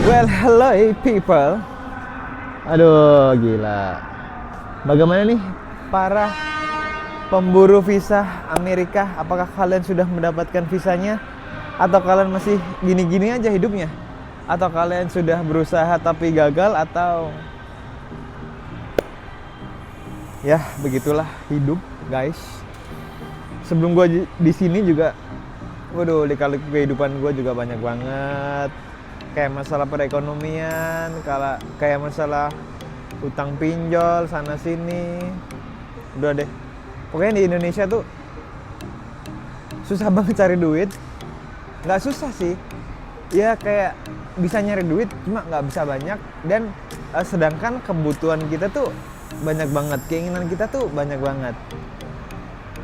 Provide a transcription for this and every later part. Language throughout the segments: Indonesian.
Well, hello people. Aduh, gila. Bagaimana nih para pemburu visa Amerika? Apakah kalian sudah mendapatkan visanya? Atau kalian masih gini-gini aja hidupnya? Atau kalian sudah berusaha tapi gagal? Atau ya begitulah hidup, guys. Sebelum gue di sini juga, waduh, di-kali kehidupan gue juga banyak banget. Kayak masalah perekonomian, kayak masalah utang pinjol sana sini. Udah deh. Pokoknya di Indonesia tuh susah banget cari duit. Nggak susah sih. Ya kayak bisa nyari duit, cuma nggak bisa banyak. Dan sedangkan kebutuhan kita tuh banyak banget. Keinginan kita tuh banyak banget.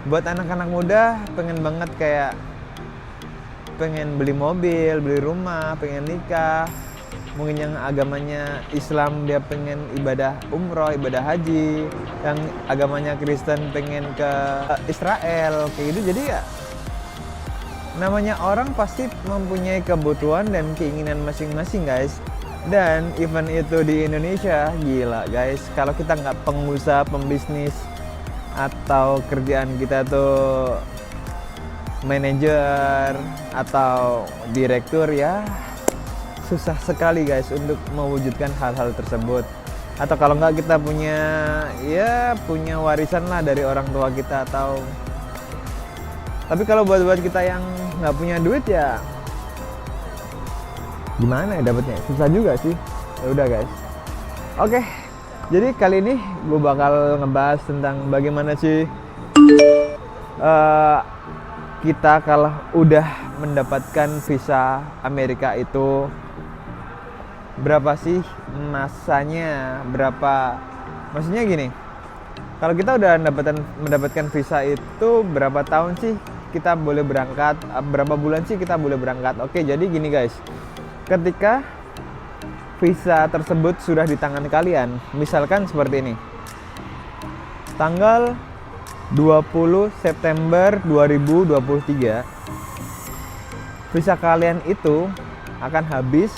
Buat anak-anak muda pengen banget kayak pengen beli mobil, beli rumah, pengen nikah. Mungkin yang agamanya Islam dia pengen ibadah umroh, ibadah haji. Yang agamanya Kristen pengen ke Israel, kayak gitu. Jadi ya namanya orang pasti mempunyai kebutuhan dan keinginan masing-masing, guys. Dan event itu di Indonesia, gila guys. Kalau kita nggak pengusaha, pembisnis, atau kerjaan kita tuh manajer atau direktur, ya susah sekali guys untuk mewujudkan hal-hal tersebut. Atau kalau nggak kita punya warisan lah dari orang tua kita. Tapi kalau buat kita yang nggak punya duit, ya gimana ya dapetnya? Susah juga sih. Ya udah guys. Oke. Jadi kali ini gue bakal ngebahas tentang bagaimana sih kita kalau udah mendapatkan visa Amerika itu berapa sih masanya, maksudnya gini, kalau kita udah mendapatkan visa itu berapa tahun sih kita boleh berangkat, berapa bulan sih kita boleh berangkat. Oke, jadi gini guys, ketika visa tersebut sudah di tangan kalian, misalkan seperti ini, tanggal 20 September 2023 visa kalian itu akan habis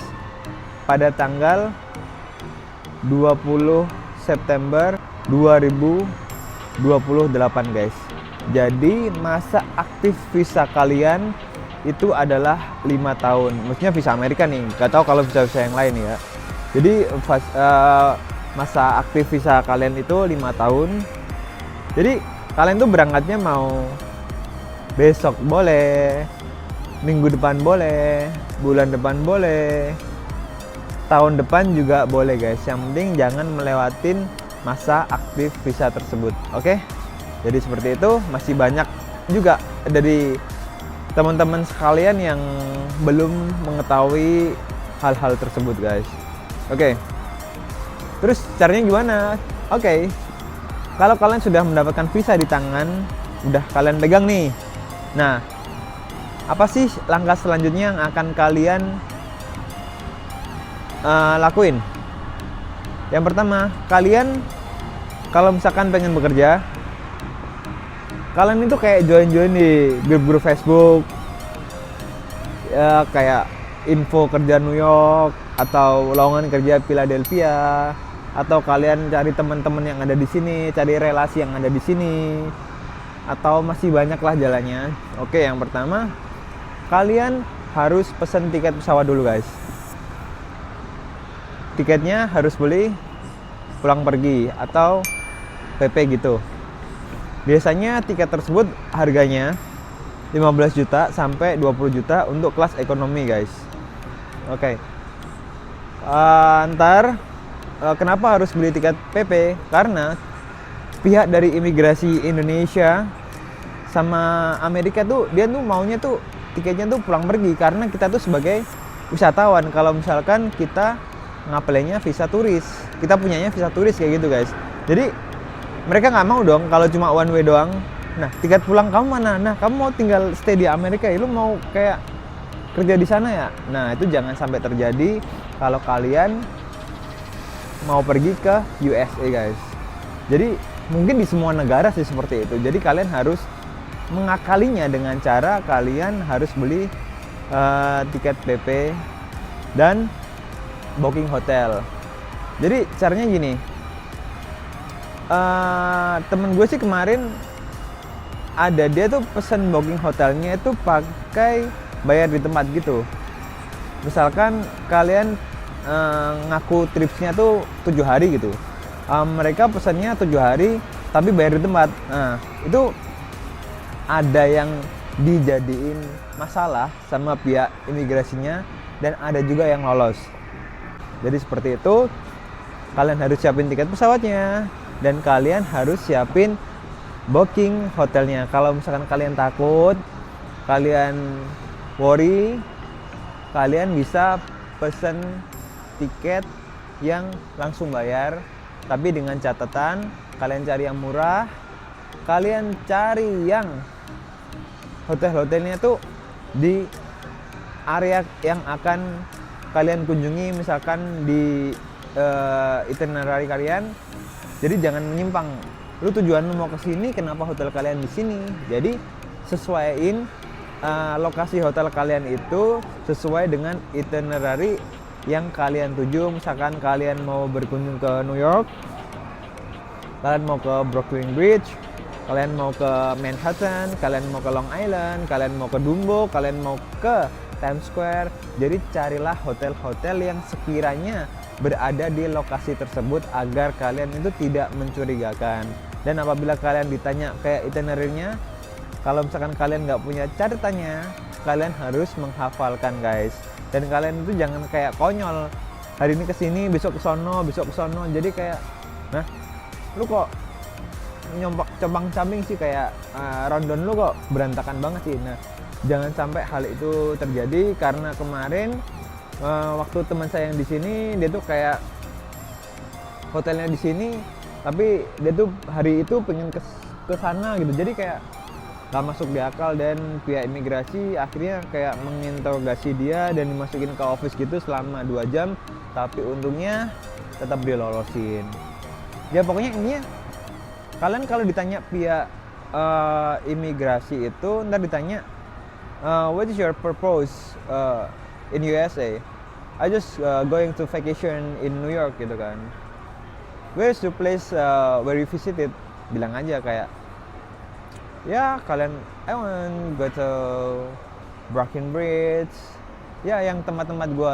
pada tanggal 20 September 2028 guys. Jadi masa aktif visa kalian itu adalah 5 tahun. Maksudnya visa Amerika nih, gak tahu kalau visa-visa yang lain ya. Jadi masa aktif visa kalian itu 5 tahun. Jadi kalian tuh berangkatnya mau besok boleh, minggu depan boleh, bulan depan boleh, tahun depan juga boleh guys. Yang penting jangan melewatin masa aktif visa tersebut. Oke? Jadi seperti itu. Masih banyak juga dari teman-teman sekalian yang belum mengetahui hal-hal tersebut guys. Oke. Terus caranya gimana? Oke. Kalau kalian sudah mendapatkan visa di tangan, udah kalian pegang nih. Nah, apa sih langkah selanjutnya yang akan kalian lakuin? Yang pertama, kalian kalau misalkan pengen bekerja, kalian itu kayak join di grup-grup Facebook, ya kayak info kerja New York atau lowongan kerja Philadelphia. Atau kalian cari teman-teman yang ada di sini, cari relasi yang ada di sini, atau masih banyak lah jalannya. Oke, yang pertama, kalian harus pesen tiket pesawat dulu guys. Tiketnya harus beli pulang pergi atau PP gitu. Biasanya tiket tersebut harganya 15 juta sampai 20 juta untuk kelas ekonomi guys. Oke. Kenapa harus beli tiket PP? Karena pihak dari imigrasi Indonesia sama Amerika tuh dia tuh maunya tuh tiketnya tuh pulang pergi, karena kita tuh sebagai wisatawan. Kalau misalkan kita ngapelnya visa turis, kita punyanya visa turis kayak gitu guys. Jadi mereka nggak mau dong kalau cuma one way doang. Nah, tiket pulang kamu mana? Nah, kamu mau tinggal stay di Amerika ya? Lu mau kayak kerja di sana ya? Nah, itu jangan sampai terjadi kalau kalian mau pergi ke USA guys. Jadi mungkin di semua negara sih seperti itu. Jadi kalian harus mengakalinya dengan cara kalian harus beli tiket PP dan booking hotel. Jadi caranya gini, temen gue sih kemarin ada, dia tuh pesen booking hotelnya itu pakai bayar di tempat gitu. Misalkan kalian ngaku tripsnya tuh 7 hari gitu, mereka pesannya 7 hari tapi bayar di tempat. Nah itu ada yang dijadiin masalah sama pihak imigrasinya dan ada juga yang lolos. Jadi seperti itu, kalian harus siapin tiket pesawatnya dan kalian harus siapin booking hotelnya. Kalau misalkan kalian takut, kalian worry, kalian bisa pesen tiket yang langsung bayar, tapi dengan catatan kalian cari yang murah, kalian cari yang hotel-hotelnya tuh di area yang akan kalian kunjungi, misalkan di itinerary kalian. Jadi jangan menyimpang. Lu tujuan lu mau ke sini, kenapa hotel kalian di sini? Jadi sesuaiin lokasi hotel kalian itu sesuai dengan itinerary yang kalian tuju. Misalkan kalian mau berkunjung ke New York, kalian mau ke Brooklyn Bridge, kalian mau ke Manhattan, kalian mau ke Long Island, kalian mau ke Dumbo, kalian mau ke Times Square. Jadi carilah hotel-hotel yang sekiranya berada di lokasi tersebut agar kalian itu tidak mencurigakan. Dan apabila kalian ditanya kayak itinerary-nya, kalau misalkan kalian nggak punya catatannya, kalian harus menghafalkan guys. Dan kalian itu jangan kayak konyol, hari ini kesini, besok kesono, besok kesono. Jadi kayak, nah lu kok compang-camping sih, kayak rundown lu kok berantakan banget sih. Nah jangan sampai hal itu terjadi, karena kemarin waktu teman saya yang di sini, dia tuh kayak hotelnya di sini tapi dia tuh hari itu pengen ke sana gitu. Jadi kayak gak masuk di akal, dan pihak imigrasi akhirnya kayak menginterogasi dia dan dimasukin ke office gitu selama 2 jam, tapi untungnya tetap dilolosin. Ya pokoknya intinya, kalian kalau ditanya pihak imigrasi itu, ntar ditanya what is your purpose in USA? I just going to vacation in New York gitu kan. Where's the place where you visited? Bilang aja kayak, ya kalian, I want go to Brooklyn Bridge. Ya yang tempat-tempat gue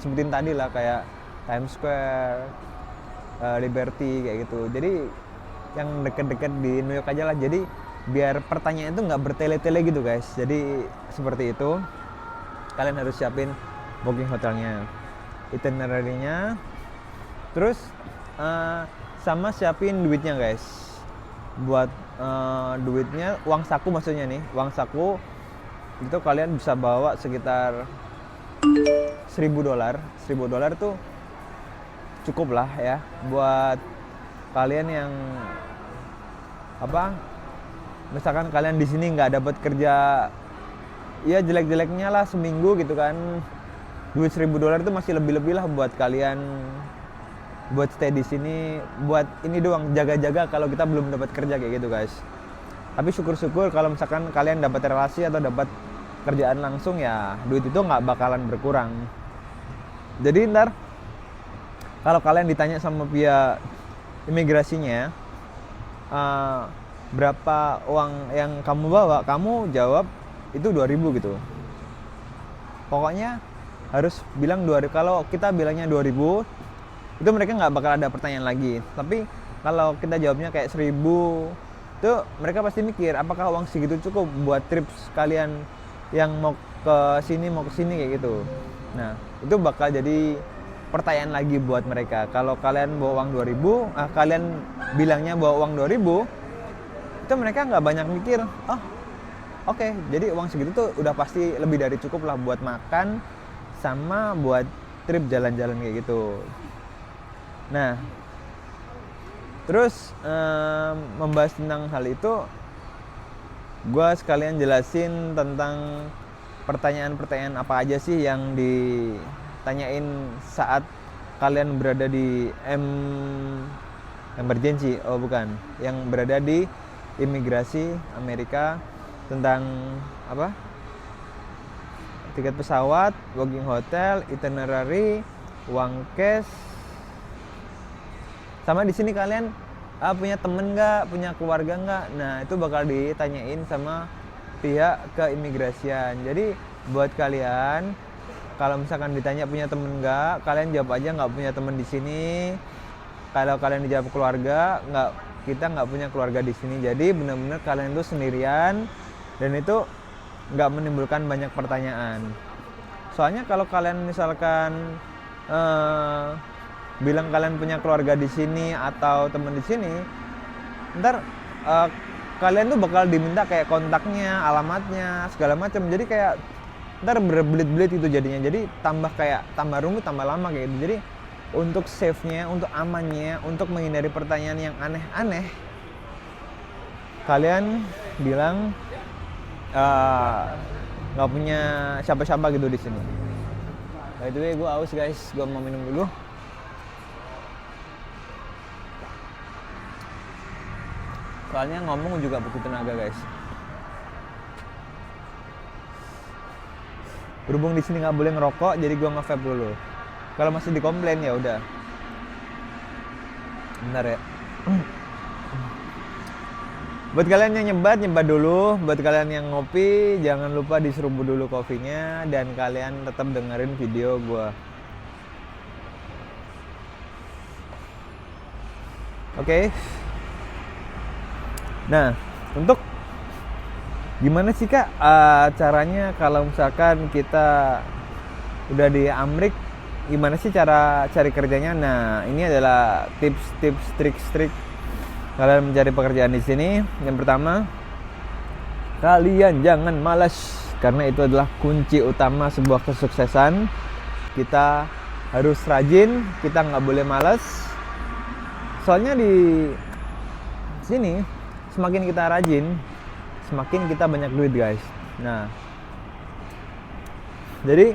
sebutin tadi lah, kayak Times Square, Liberty kayak gitu. Jadi yang deket-deket di New York aja lah. Jadi biar pertanyaan itu nggak bertele-tele gitu guys. Jadi seperti itu, kalian harus siapin booking hotelnya, itinerary-nya, terus sama siapin duitnya guys. Buat duitnya, uang saku maksudnya nih, uang saku itu kalian bisa bawa sekitar $1,000. $1,000 tuh cukup lah ya buat kalian yang misalkan kalian di sini nggak dapat kerja, ya jelek-jeleknya lah seminggu gitu kan, duit $1,000 itu masih lebih-lebih lah buat kalian buat stay di sini, buat ini doang, jaga-jaga kalau kita belum dapat kerja kayak gitu guys. Tapi syukur-syukur kalau misalkan kalian dapat relasi atau dapat kerjaan langsung, ya duit itu nggak bakalan berkurang. Jadi ntar kalau kalian ditanya sama pihak imigrasinya berapa uang yang kamu bawa, kamu jawab itu 2.000 gitu. Pokoknya harus bilang 2.000. Kalau kita bilangnya 2.000, itu mereka nggak bakal ada pertanyaan lagi. Tapi kalau kita jawabnya kayak 1.000, itu mereka pasti mikir apakah uang segitu cukup buat trip kalian yang mau ke sini kayak gitu. Nah itu bakal jadi pertanyaan lagi buat mereka. Kalau kalian bawa uang 2.000, kalian bilangnya bawa uang 2.000, itu mereka nggak banyak mikir. Oke, jadi uang segitu tuh udah pasti lebih dari cukup lah buat makan sama buat trip jalan-jalan kayak gitu. Nah, terus membahas tentang hal itu, gue sekalian jelasin tentang pertanyaan-pertanyaan apa aja sih yang ditanyain saat kalian berada di emergency, yang berada di imigrasi Amerika, tentang tiket pesawat, booking hotel, itinerary, uang cash. Sama di sini kalian punya temen nggak, punya keluarga nggak? Nah itu bakal ditanyain sama pihak keimigrasian. Jadi buat kalian kalau misalkan ditanya punya temen nggak, kalian jawab aja nggak punya temen di sini. Kalau kalian dijawab keluarga, kita nggak punya keluarga di sini. Jadi benar-benar kalian itu sendirian dan itu nggak menimbulkan banyak pertanyaan. Soalnya kalau kalian misalkan bilang kalian punya keluarga di sini atau teman di sini, ntar kalian tuh bakal diminta kayak kontaknya, alamatnya, segala macam. Jadi kayak ntar berbelit-belit itu jadinya. Jadi tambah rumit, tambah lama kayak gitu. Jadi untuk save-nya, untuk amannya, untuk menghindari pertanyaan yang aneh-aneh, kalian bilang nggak punya siapa-siapa gitu di sini. By the way, gue haus guys, gue mau minum dulu. Soalnya ngomong juga butuh tenaga guys. Berhubung di sini nggak boleh ngerokok, jadi gue nge-vape dulu. Kalau masih dikomplain ya udah. Bentar ya. Buat kalian yang nyebat dulu. Buat kalian yang ngopi, jangan lupa diseruput dulu kopinya dan kalian tetap dengerin video gue. Oke. Nah, untuk gimana sih Kak caranya kalau misalkan kita udah di Amrik, gimana sih cara cari kerjanya? Nah, ini adalah tips-tips, trik-trik kalian mencari pekerjaan di sini. Yang pertama, kalian jangan malas karena itu adalah kunci utama sebuah kesuksesan. Kita harus rajin, kita nggak boleh malas. Soalnya di sini semakin kita rajin, semakin kita banyak duit guys. Nah, jadi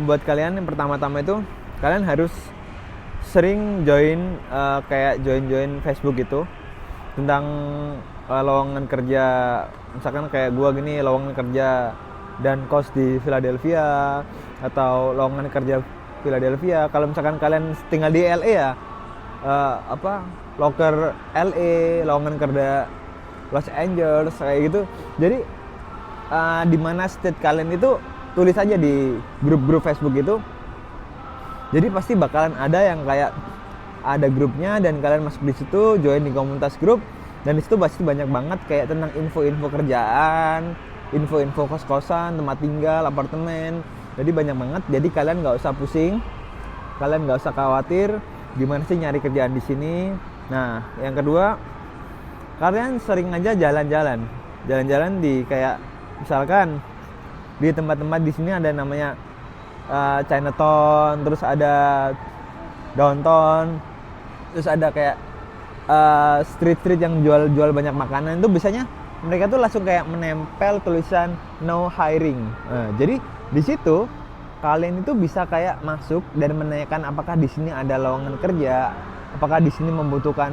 buat kalian yang pertama-tama itu kalian harus sering join kayak join Facebook gitu tentang lowongan kerja. Misalkan kayak gua gini, lowongan kerja dan kos di Philadelphia atau lowongan kerja Philadelphia. Kalau misalkan kalian tinggal di LA ya, loker LA, lowongan kerja Los Angeles kayak gitu. Jadi di mana state kalian itu tulis aja di grup-grup Facebook itu. Jadi pasti bakalan ada yang kayak ada grupnya dan kalian masuk di situ, join di komunitas grup dan di situ pasti banyak banget kayak tentang info-info kerjaan, info-info kos-kosan, tempat tinggal, apartemen. Jadi banyak banget. Jadi kalian nggak usah pusing, kalian nggak usah khawatir gimana sih nyari kerjaan di sini. Nah, yang kedua, kalian sering aja jalan-jalan di kayak misalkan di tempat-tempat di sini ada namanya Chinatown, terus ada downtown, terus ada kayak street-street yang jual banyak makanan. Itu biasanya mereka tuh langsung kayak menempel tulisan no hiring. Jadi di situ kalian itu bisa kayak masuk dan menanyakan apakah di sini ada lowongan kerja, apakah di sini membutuhkan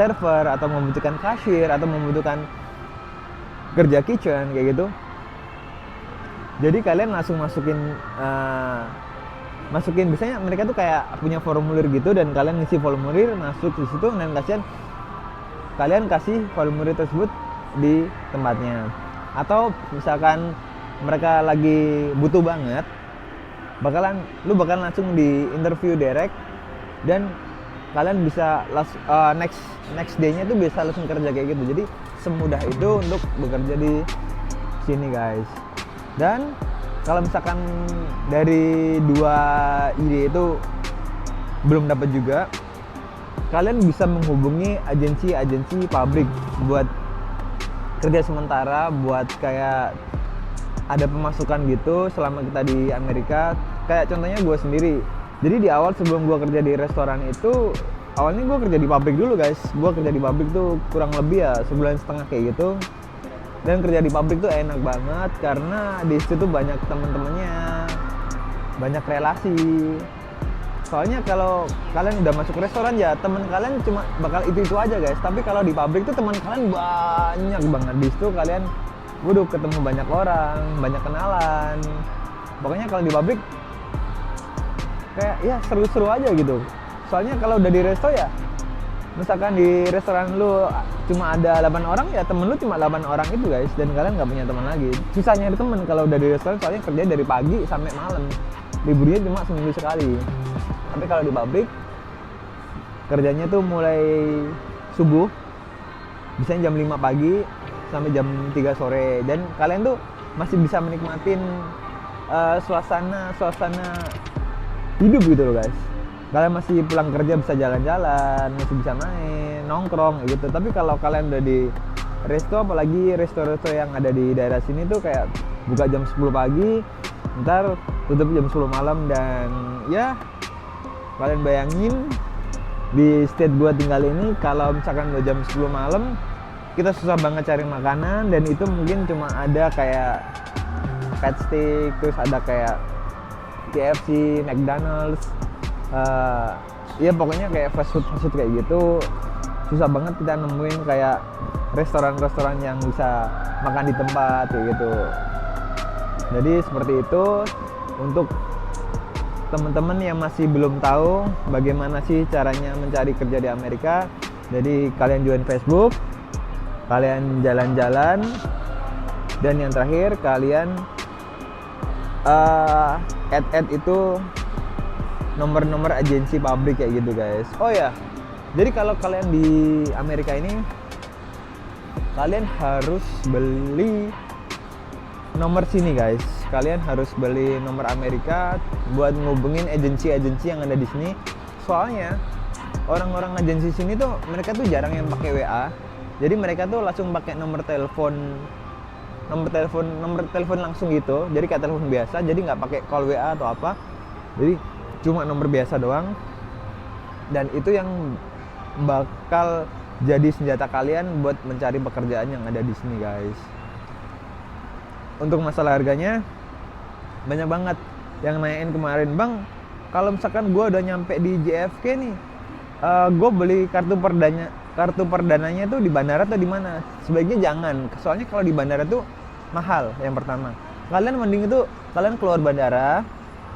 server atau membutuhkan kasir atau membutuhkan kerja kitchen kayak gitu. Jadi kalian langsung masukin biasanya mereka tuh kayak punya formulir gitu dan kalian ngisi formulir, masuk di situ dan kalian kasih formulir tersebut di tempatnya. Atau misalkan mereka lagi butuh banget, lu bakalan langsung di interview direct dan kalian bisa next day-nya tuh bisa langsung kerja kayak gitu. Jadi semudah itu untuk bekerja di sini guys. Dan kalau misalkan dari 2 ide itu belum dapat juga, kalian bisa menghubungi agensi pabrik buat kerja sementara, buat kayak ada pemasukan gitu selama kita di Amerika. Kayak contohnya gue sendiri. Jadi di awal sebelum gue kerja di restoran itu, awalnya gue kerja di pabrik dulu guys. Gue kerja di pabrik tuh kurang lebih ya 1,5 bulan kayak gitu. Dan kerja di pabrik tuh enak banget karena di situ tuh banyak temen-temennya, banyak relasi. Soalnya kalau kalian udah masuk restoran ya temen kalian cuma bakal itu aja guys. Tapi kalau di pabrik tuh teman kalian banyak banget. Di situ kalian ketemu banyak orang, banyak kenalan. Pokoknya kalau di pabrik kayak ya seru-seru aja gitu. Soalnya kalau udah di resto ya, misalkan di restoran lu cuma ada 8 orang, ya temen lu cuma 8 orang itu guys, dan kalian nggak punya teman lagi. Susah nyari temen kalau udah di restoran, soalnya kerja dari pagi sampai malam, liburnya cuma seminggu sekali. Tapi kalau di pabrik kerjanya tuh mulai subuh, biasanya jam 5 pagi sampai jam 3 sore, dan kalian tuh masih bisa menikmatin suasana hidup gitu loh guys. Kalian masih pulang kerja bisa jalan-jalan, masih bisa main, nongkrong gitu. Tapi kalau kalian udah di resto, apalagi resto-resto yang ada di daerah sini tuh kayak buka jam 10 pagi, ntar tutup jam 10 malam, dan ya kalian bayangin di state gua tinggal ini, kalau misalkan udah jam 10 malam kita susah banget cari makanan, dan itu mungkin cuma ada kayak Pet Steak, terus ada kayak KFC, McDonald's, ya pokoknya kayak fast food kayak gitu. Susah banget kita nemuin kayak restoran-restoran yang bisa makan di tempat kayak gitu. Jadi seperti itu. Untuk teman-teman yang masih belum tahu bagaimana sih caranya mencari kerja di Amerika, jadi kalian join Facebook, kalian jalan-jalan, dan yang terakhir kalian add itu nomor-nomor agensi pabrik kayak gitu guys. Oh ya, jadi kalau kalian di Amerika ini, kalian harus beli nomor sini guys. Kalian harus beli nomor Amerika buat ngubungin agensi-agensi yang ada di sini. Soalnya orang-orang agensi sini tuh mereka tuh jarang yang pakai WA. Jadi mereka tuh langsung pakai nomor telepon langsung gitu. Jadi kayak telepon biasa, jadi nggak pakai call WA atau apa. Jadi cuma nomor biasa doang. Dan itu yang bakal jadi senjata kalian buat mencari pekerjaan yang ada di sini guys. Untuk masalah harganya, banyak banget yang nanyain kemarin, bang, kalau misalkan gue udah nyampe di JFK nih, gue beli kartu perdananya tuh di bandara atau di mana? Sebaiknya jangan, soalnya kalau di bandara tuh mahal. Yang pertama, kalian mending itu kalian keluar bandara,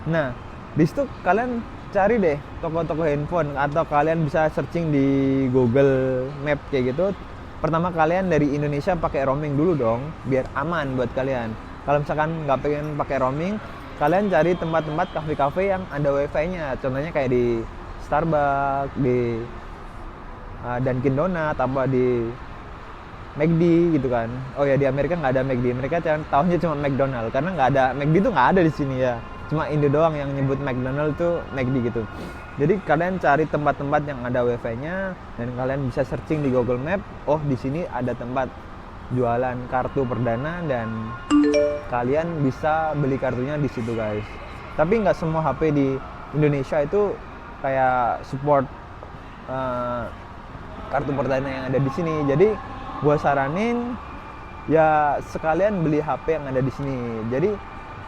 nah di situ kalian cari deh toko-toko handphone, atau kalian bisa searching di Google Map kayak gitu. Pertama kalian dari Indonesia pakai roaming dulu dong, biar aman buat kalian. Kalau misalkan nggak pengen pakai roaming, kalian cari tempat-tempat kafe-kafe yang ada wifi-nya. Contohnya kayak di Starbucks, di Dunkin Donut, apa di McD gitu kan. Oh ya, di Amerika nggak ada McD, mereka tahunya cuma McDonald, karena nggak ada McD tuh, nggak ada di sini ya. Cuma Indo doang yang nyebut McDonald tuh McD gitu. Jadi kalian cari tempat-tempat yang ada wifi-nya, dan kalian bisa searching di Google Map. Oh, di sini ada tempat jualan kartu perdana, dan kalian bisa beli kartunya di situ guys. Tapi nggak semua HP di Indonesia itu kayak support kartu perdana yang ada di sini. Jadi gua saranin ya sekalian beli HP yang ada di sini. Jadi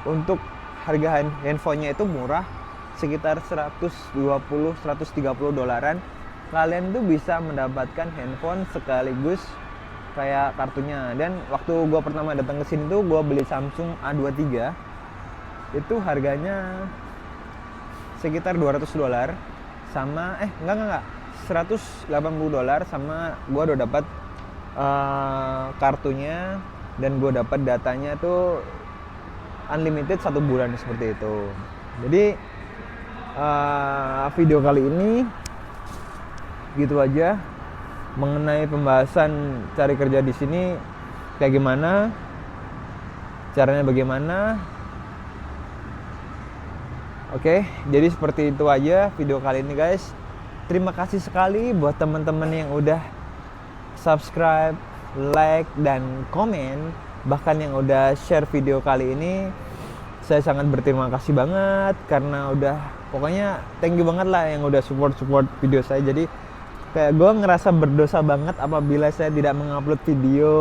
untuk harga handphonenya itu murah, sekitar 120-130 dolaran. Kalian tuh bisa mendapatkan handphone sekaligus kayak kartunya. Dan waktu gue pertama datang ke sini tuh gue beli Samsung A23, itu harganya sekitar 200 dolar sama enggak 180 dolar, sama gue udah dapat kartunya, dan gue dapat datanya tuh unlimited 1 bulan seperti itu. Jadi video kali ini gitu aja mengenai pembahasan cari kerja di sini, kayak gimana caranya, bagaimana. Oke, jadi seperti itu aja video kali ini guys. Terima kasih sekali buat teman-teman yang udah subscribe, like, dan komen, bahkan yang udah share video kali ini. Saya sangat berterima kasih banget, karena udah, pokoknya thank you banget lah yang udah support video saya. Jadi kayak gue ngerasa berdosa banget apabila saya tidak mengupload video,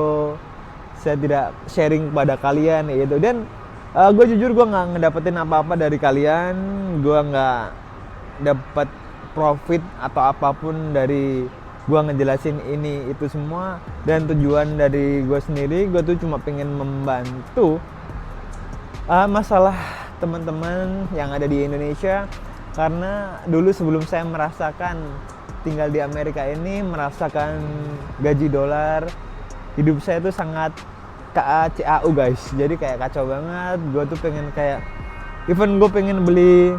saya tidak sharing kepada kalian gitu. Dan gue jujur, gue nggak ngedapetin apa-apa dari kalian, gue nggak dapet profit atau apapun dari gue ngejelasin ini itu semua. Dan tujuan dari gue sendiri, gue tuh cuma pengen membantu masalah teman-teman yang ada di Indonesia Karena dulu sebelum saya merasakan tinggal di Amerika ini, merasakan gaji dolar, hidup saya tuh sangat KACAU guys. Jadi kayak kacau banget. Gue tuh pengen kayak, even gue pengen beli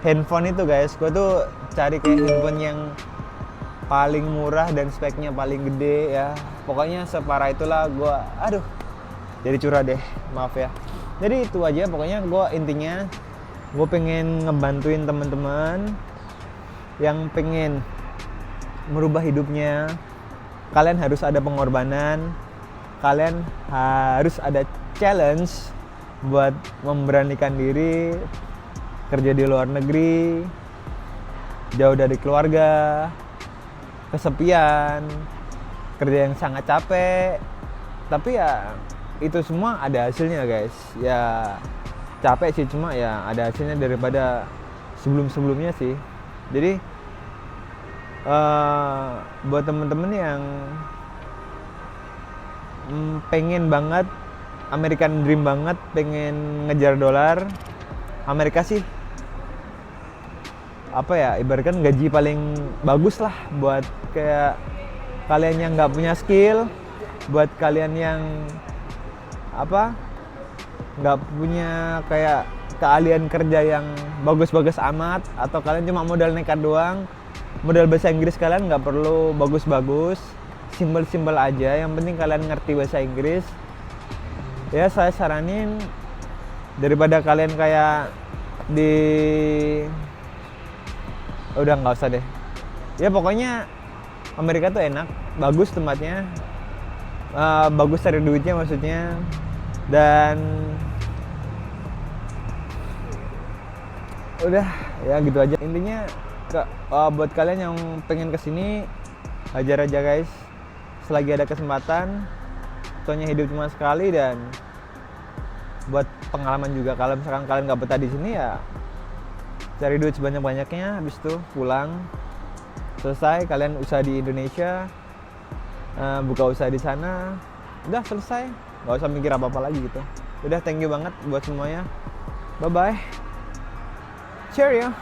handphone itu guys, gue tuh cari kayak handphone yang paling murah dan speknya paling gede ya. Pokoknya separah itulah gue. Aduh, jadi curah deh, maaf ya. Jadi itu aja pokoknya. Gue intinya gue pengen ngebantuin teman-teman yang pengen merubah hidupnya. Kalian harus ada pengorbanan, kalian harus ada challenge buat memberanikan diri kerja di luar negeri, jauh dari keluarga, kesepian, kerja yang sangat capek. Tapi ya itu semua ada hasilnya guys. Ya capek sih, cuma ya ada hasilnya daripada sebelum-sebelumnya sih. Jadi buat temen-temen yang pengen banget American Dream banget, pengen ngejar dolar, Amerika sih apa ya, ibaratkan gaji paling bagus lah buat kayak kalian yang nggak punya skill, buat kalian yang apa nggak punya kayak keahlian kerja yang bagus-bagus amat, atau kalian cuma modal nekat doang. Modal bahasa Inggris kalian nggak perlu bagus-bagus, simpel-simpel aja, yang penting kalian ngerti bahasa Inggris. Ya saya saranin daripada kalian kayak di udah nggak usah deh. Ya pokoknya Amerika tuh enak, bagus tempatnya, bagus cari duitnya maksudnya. Dan udah ya gitu aja intinya. Buat kalian yang pengen kesini, hajar aja guys selagi ada kesempatan, soalnya hidup cuma sekali. Dan buat pengalaman juga, kalau misalkan kalian nggak betah di sini ya cari duit sebanyak-banyaknya, habis itu pulang, selesai kalian usaha di Indonesia, buka usaha di sana, udah selesai, nggak usah mikir apa-apa lagi gitu. Udah, thank you banget buat semuanya, bye bye, cheerio.